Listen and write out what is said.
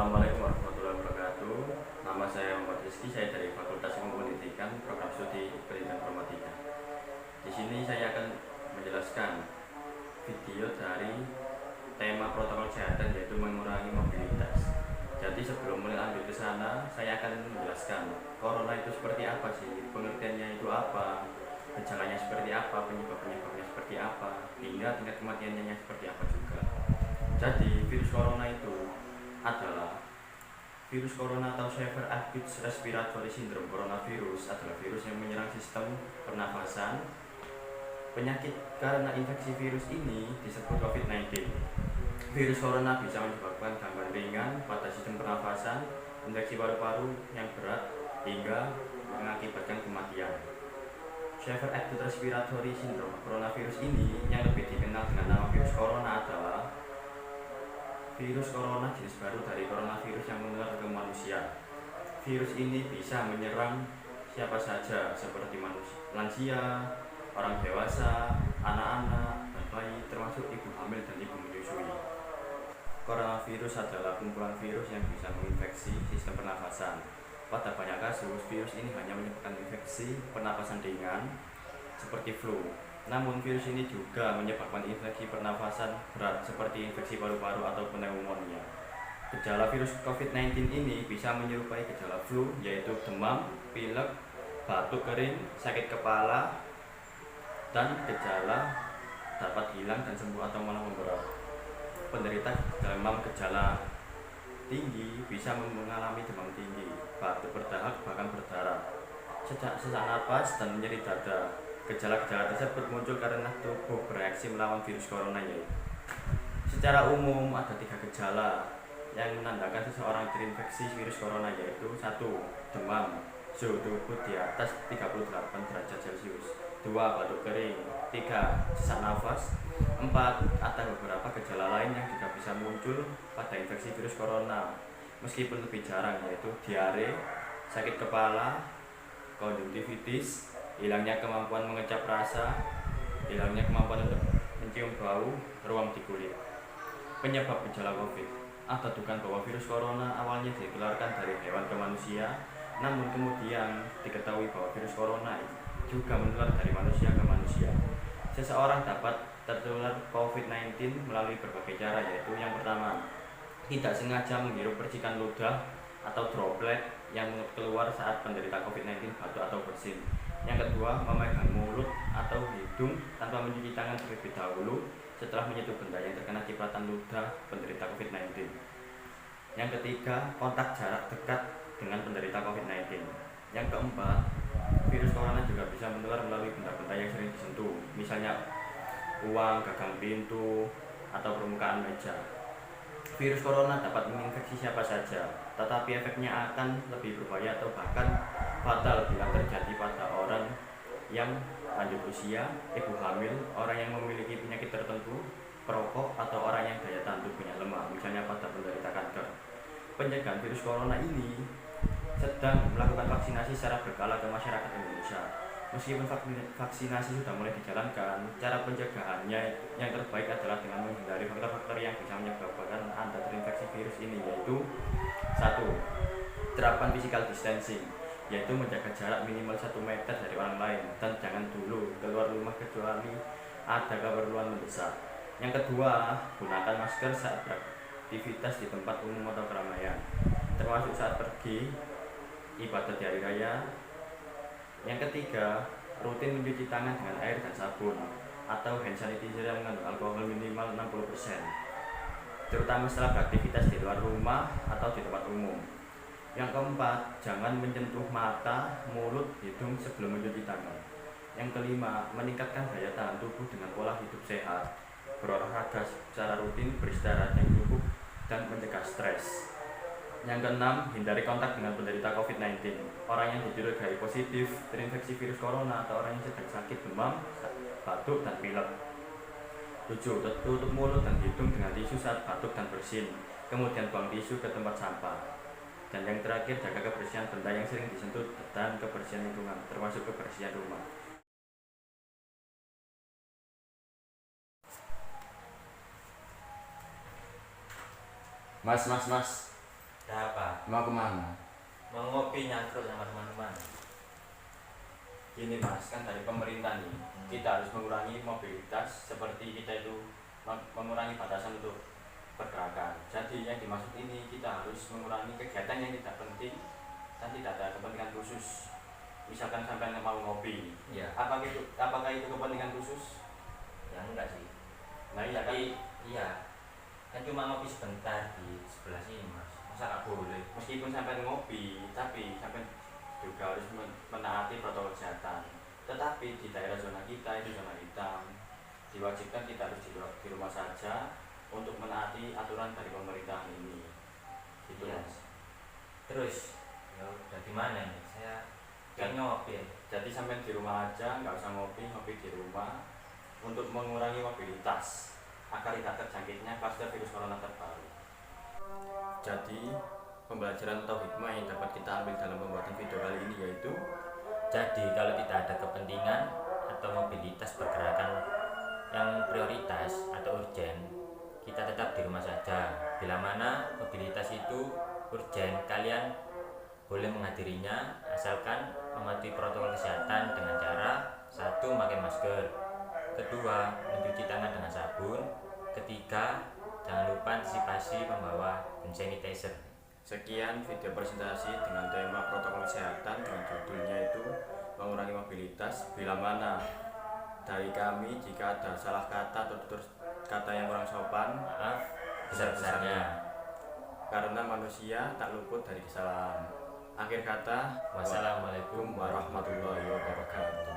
Assalamualaikum warahmatullahi wabarakatuh. Nama saya Muhammad Rizky, saya dari Fakultas Ilmu Pendidikan, Program Studi Pendidikan Informatika. Di sini saya akan menjelaskan video dari tema protokol kesehatan, yaitu mengurangi mobilitas. Jadi sebelum mulai lanjut ke sana, saya akan menjelaskan corona itu seperti apa sih, pengertiannya itu apa, gejalanya seperti apa, penyebabnya seperti apa, hingga tingkat kematiannya seperti apa juga. Jadi virus corona itu adalah virus corona atau Severe Acute Respiratory Syndrome. Coronavirus adalah virus yang menyerang sistem pernafasan. Penyakit karena infeksi virus ini disebut COVID-19. Virus corona bisa menyebabkan gangguan ringan pada sistem pernafasan, infeksi paru-paru yang berat, hingga mengakibatkan kematian. Severe Acute Respiratory Syndrome. Coronavirus ini yang lebih dikenal dengan nama virus corona adalah virus corona jenis baru dari coronavirus yang menular ke manusia. Virus ini bisa menyerang siapa saja seperti manusia, lansia, orang dewasa, anak-anak, dan bayi, termasuk ibu hamil dan ibu menyusui. Coronavirus adalah kumpulan virus yang bisa menginfeksi sistem pernafasan. Pada banyak kasus, virus ini hanya menyebabkan infeksi pernafasan ringan seperti flu. Namun virus ini juga menyebabkan infeksi pernafasan berat seperti infeksi paru-paru atau pneumonia. Gejala virus COVID-19 ini bisa menyerupai gejala flu, yaitu demam, pilek, batuk kering, sakit kepala, dan gejala dapat hilang dan sembuh atau malah memberat. Penderita demam gejala tinggi bisa mengalami demam tinggi, batuk berdahak bahkan berdarah, sesak napas, dan nyeri dada. Gejala-gejala tersebut muncul karena tubuh bereaksi melawan virus corona, yaitu secara umum ada 3 gejala yang menandakan seseorang terinfeksi virus corona, yaitu 1. Demam, suhu tubuh di atas 38 derajat Celcius. 2. Batuk kering. 3. Sesak nafas. 4. Ada beberapa gejala lain yang juga bisa muncul pada infeksi virus corona meskipun lebih jarang, yaitu diare, sakit kepala, konjungtivitis, hilangnya kemampuan mengecap rasa, hilangnya kemampuan untuk mencium bau, ruam di kulit. Penyebab gejala COVID. Ada dugaan bahwa virus corona awalnya ditularkan dari hewan ke manusia, namun kemudian diketahui bahwa virus corona juga menular dari manusia ke manusia. Seseorang dapat tertular COVID-19 melalui berbagai cara, yaitu yang pertama, tidak sengaja menghirup percikan ludah atau droplet yang keluar saat penderita COVID-19 batuk atau bersin. Yang kedua, memegang mulut atau hidung tanpa mencuci tangan terlebih dahulu setelah menyentuh benda yang terkena cipratan ludah penderita COVID-19. Yang ketiga, kontak jarak dekat dengan penderita COVID-19. Yang keempat, virus corona juga bisa menular melalui benda-benda yang sering disentuh, misalnya uang, gagang pintu, atau permukaan meja. Virus corona dapat menginfeksi siapa saja, tetapi efeknya akan lebih berbahaya atau bahkan fatal bila terjadi pada orang yang lanjut usia, ibu hamil, orang yang memiliki penyakit tertentu, perokok, atau orang yang daya tahan tubuhnya lemah, misalnya pada penderita kanker. Pencegahan virus corona ini sedang melakukan vaksinasi secara berkala ke masyarakat Indonesia. Meskipun vaksinasi sudah mulai dijalankan, cara pencegahannya yang terbaik adalah dengan menghindari faktor-faktor yang bisa menyebabkan Anda terinfeksi virus ini, yaitu 1. Terapkan physical distancing, yaitu menjaga jarak minimal 1 meter dari orang lain, dan jangan dulu keluar rumah kecuali ada keperluan mendesak. Yang kedua, gunakan masker saat beraktivitas di tempat umum atau keramaian, termasuk saat pergi ibadah di hari raya. Yang ketiga, rutin mencuci tangan dengan air dan sabun atau hand sanitizer yang mengandung alkohol minimal 60%, terutama setelah beraktivitas di luar rumah atau di tempat umum. Yang keempat, jangan menyentuh mata, mulut, hidung sebelum mencuci tangan. Yang kelima, meningkatkan daya tahan tubuh dengan pola hidup sehat, berolahraga secara rutin, beristirahat yang cukup, dan mencegah stres. Yang keenam, hindari kontak dengan penderita COVID-19, orang yang dicurigai positif terinfeksi virus corona atau orang yang sedang sakit demam, batuk, dan pilek. 7. Tutup mulut dan hidung dengan tisu saat batuk dan bersin, kemudian buang tisu ke tempat sampah. Dan yang terakhir, jaga kebersihan benda yang sering disentuh dan kebersihan lingkungan, termasuk kebersihan rumah. Mas. Ada apa? Mau kemana? Mau ngopi nyangkruk sama teman-teman. Gini mas, kan dari pemerintah nih, kita harus mengurangi mobilitas seperti kita itu mengurangi batasan untuk pergerakan. Jadi yang dimaksud ini kita harus mengurangi kegiatan yang tidak penting dan tidak ada kepentingan khusus. Misalkan sampai mau ngopi, Iya. apakah itu kepentingan khusus? Ya enggak sih. Nah iya kan? Tapi iya. Kan cuma ngopi sebentar di sebelah sini mas. Masa nggak boleh? Meskipun sampai ngopi, tapi sampai juga harus menaati protokol kesehatan. Tetapi di daerah zona kita itu zona hitam, diwajibkan kita harus di rumah saja untuk menaati aturan dari pemerintah ini. Gitu Iya. mas. Terus ya udah di mana ini? Saya kan ngopi. Jadi sampai di rumah aja, nggak usah ngopi di rumah untuk mengurangi mobilitas agar tidak terjangkitnya kluster virus corona terbaru. Jadi pembelajaran atau hikmah yang dapat kita ambil dalam pembuatan video kali ini yaitu Jadi kalau tidak ada kepentingan atau mobilitas pergerakan yang prioritas atau urgen, kita tetap di rumah saja. Bila mana mobilitas itu urgen, kalian boleh menghadirinya asalkan mematuhi protokol kesehatan dengan cara: satu, memakai masker; kedua, mencuci tangan dengan sabun; ketiga, jangan lupa antisipasi membawa hand sanitizer. sekian video presentasi dengan tema protokol kesehatan dengan judulnya itu mengurangi mobilitas. Bila mana dari kami jika ada salah kata atau tutur kata yang kurang sopan, Maaf besar-besarnya. karena manusia tak luput dari kesalahan. Akhir kata, Wassalamualaikum warahmatullahi wabarakatuh.